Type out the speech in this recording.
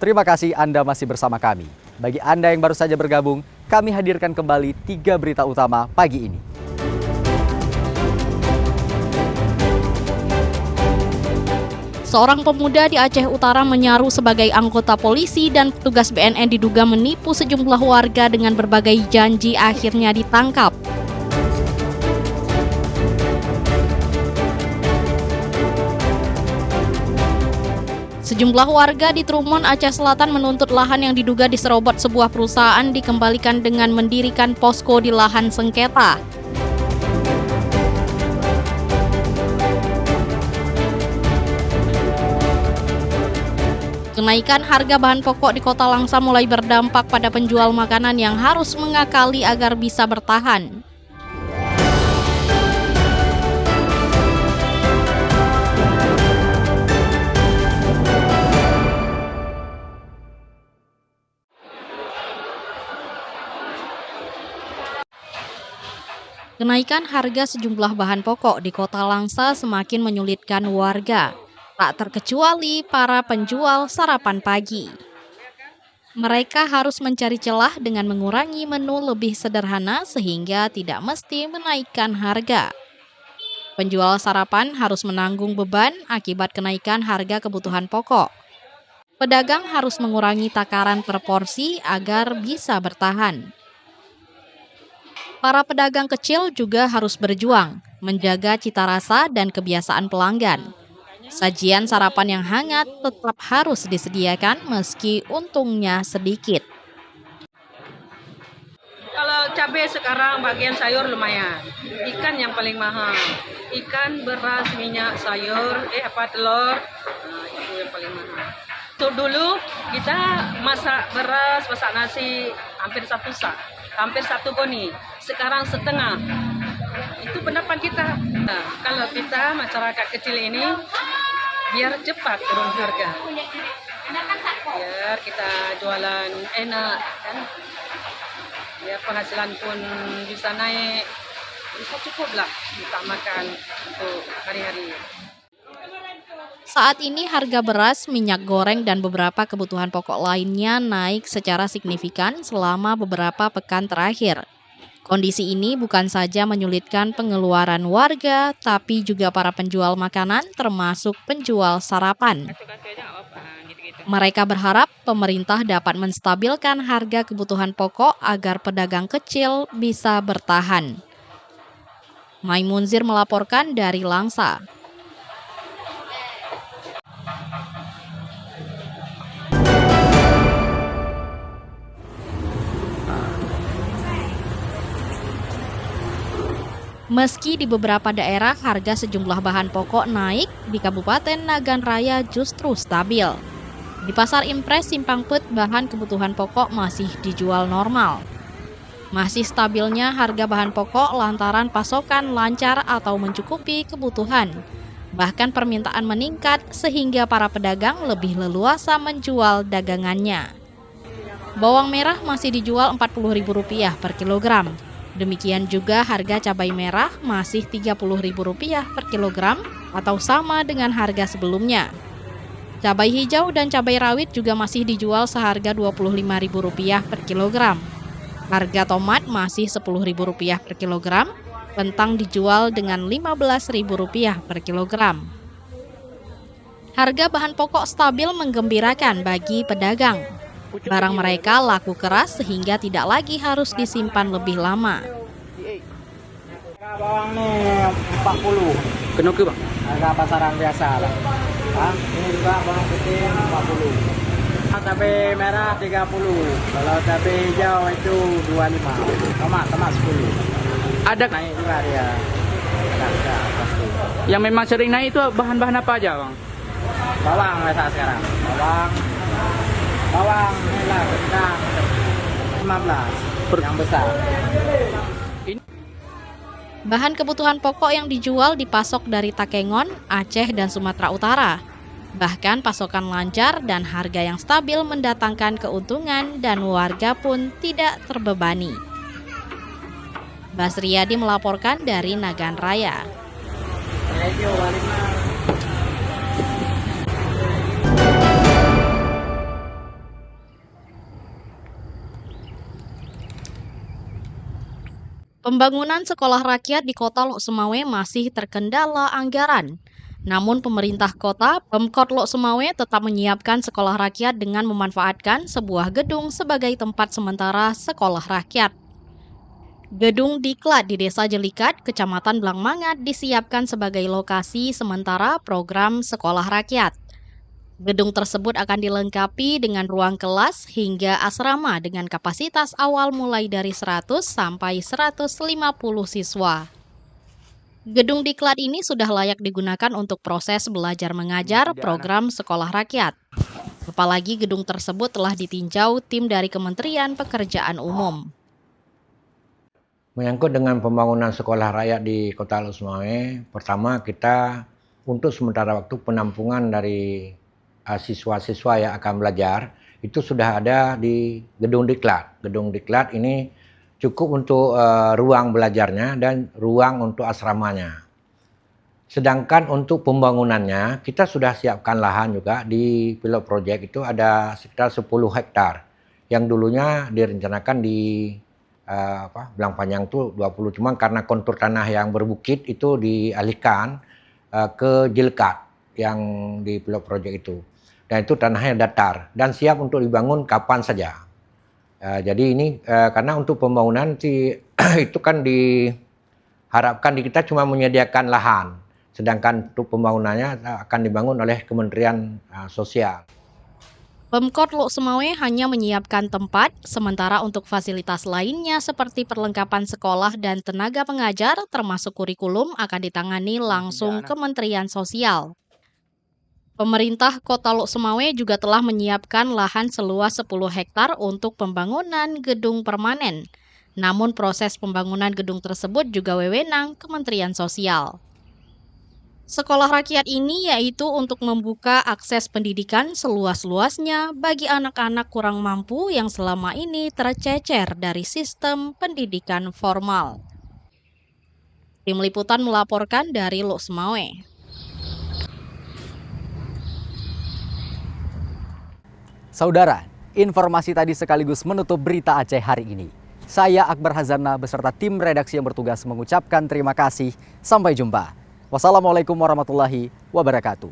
Terima kasih Anda masih bersama kami. Bagi Anda yang baru saja bergabung, kami hadirkan kembali 3 berita utama pagi ini. Seorang pemuda di Aceh Utara menyaru sebagai anggota polisi dan petugas BNN diduga menipu sejumlah warga dengan berbagai janji akhirnya ditangkap. Sejumlah warga di Trumon, Aceh Selatan menuntut lahan yang diduga diserobot sebuah perusahaan dikembalikan dengan mendirikan posko di lahan sengketa. Kenaikan harga bahan pokok di Kota Langsa mulai berdampak pada penjual makanan yang harus mengakali agar bisa bertahan. Kenaikan harga sejumlah bahan pokok di Kota Langsa semakin menyulitkan warga. Tak terkecuali para penjual sarapan pagi. Mereka harus mencari celah dengan mengurangi menu lebih sederhana sehingga tidak mesti menaikkan harga. Penjual sarapan harus menanggung beban akibat kenaikan harga kebutuhan pokok. Pedagang harus mengurangi takaran per porsi agar bisa bertahan. Para pedagang kecil juga harus berjuang, menjaga cita rasa dan kebiasaan pelanggan. Sajian sarapan yang hangat tetap harus disediakan meski untungnya sedikit. Kalau cabai sekarang bagian sayur lumayan, ikan yang paling mahal. Ikan, beras, minyak, sayur, telur, itu yang paling mahal. Dulu kita masak beras, masak nasi hampir 1 sak, hampir 1 goni. Sekarang setengah. Itu pendapat kita. Nah, kalau kita masyarakat kecil ini biar cepat turun harga, biar kita jualan enak kan, biar penghasilan pun bisa naik, bisa cukuplah kita makan untuk hari-hari. Saat ini harga beras, minyak goreng, dan beberapa kebutuhan pokok lainnya naik secara signifikan selama beberapa pekan terakhir. Kondisi ini bukan saja menyulitkan pengeluaran warga, tapi juga para penjual makanan termasuk penjual sarapan. Mereka berharap pemerintah dapat menstabilkan harga kebutuhan pokok agar pedagang kecil bisa bertahan. Maimunzir melaporkan dari Langsa. Meski di beberapa daerah harga sejumlah bahan pokok naik, di Kabupaten Nagan Raya justru stabil. Di Pasar Impres Simpang Pet, bahan kebutuhan pokok masih dijual normal. Masih stabilnya harga bahan pokok lantaran pasokan lancar atau mencukupi kebutuhan. Bahkan permintaan meningkat sehingga para pedagang lebih leluasa menjual dagangannya. Bawang merah masih dijual Rp40.000 per kilogram. Demikian juga harga cabai merah masih Rp30.000 per kilogram atau sama dengan harga sebelumnya. Cabai hijau dan cabai rawit juga masih dijual seharga Rp25.000 per kilogram. Harga tomat masih Rp10.000 per kilogram, kentang dijual dengan Rp15.000 per kilogram. Harga bahan pokok stabil menggembirakan bagi pedagang. Barang mereka laku keras sehingga tidak lagi harus disimpan lebih lama. Bawang nih 40. Kenapa Bang? Harga pasaran biasa lah. Ini juga bawang putih 40. Cabai merah 30. Kalau cabai hijau itu 25. Tomat 10. Ada Naik juga dia. Ada pasti. yang memang sering naik itu bahan-bahan apa aja Bang? Bawang biasa sekarang. Bawang merah sedang 15 yang besar. Bahan kebutuhan pokok yang dijual dipasok dari Takengon, Aceh, dan Sumatera Utara. Bahkan pasokan lancar dan harga yang stabil mendatangkan keuntungan dan warga pun tidak terbebani. Basriadi melaporkan dari Nagan Raya. Pembangunan sekolah rakyat di Kota Lok Sumawe masih terkendala anggaran. Namun pemerintah kota, Pemkot Lok Sumawe tetap menyiapkan sekolah rakyat dengan memanfaatkan sebuah gedung sebagai tempat sementara sekolah rakyat. Gedung Diklat di Desa Jelikat, Kecamatan Blangmangat disiapkan sebagai lokasi sementara program sekolah rakyat. Gedung tersebut akan dilengkapi dengan ruang kelas hingga asrama dengan kapasitas awal mulai dari 100 sampai 150 siswa. Gedung Diklat ini sudah layak digunakan untuk proses belajar mengajar program sekolah rakyat. Apalagi gedung tersebut telah ditinjau tim dari Kementerian Pekerjaan Umum. Menyangkut dengan pembangunan sekolah rakyat di Kota Lok Sumawe, pertama kita untuk sementara waktu penampungan dari siswa-siswa yang akan belajar itu sudah ada di Gedung Diklat. Gedung Diklat ini cukup untuk ruang belajarnya dan ruang untuk asramanya. Sedangkan untuk pembangunannya kita sudah siapkan lahan juga di pilot project itu ada sekitar 10 hektar yang dulunya direncanakan di Belang Panjang itu 20, cuma karena kontur tanah yang berbukit itu dialihkan ke Jelikat yang di pilot project itu. Dan itu tanahnya datar dan siap untuk dibangun kapan saja. Jadi ini karena untuk pembangunan itu kan diharapkan kita cuma menyediakan lahan. Sedangkan untuk pembangunannya akan dibangun oleh Kementerian Sosial. Pemkot Lok Sumawe hanya menyiapkan tempat, sementara untuk fasilitas lainnya seperti perlengkapan sekolah dan tenaga pengajar termasuk kurikulum akan ditangani langsung Kementerian Sosial. Pemerintah Kota Lok Sumawe juga telah menyiapkan lahan seluas 10 hektar untuk pembangunan gedung permanen. Namun proses pembangunan gedung tersebut juga wewenang Kementerian Sosial. Sekolah rakyat ini yaitu untuk membuka akses pendidikan seluas-luasnya bagi anak-anak kurang mampu yang selama ini tercecer dari sistem pendidikan formal. Tim Liputan melaporkan dari Lok Sumawe. Saudara, informasi tadi sekaligus menutup berita Aceh hari ini. Saya Akbar Hazana beserta tim redaksi yang bertugas mengucapkan terima kasih. Sampai jumpa. Wassalamualaikum warahmatullahi wabarakatuh.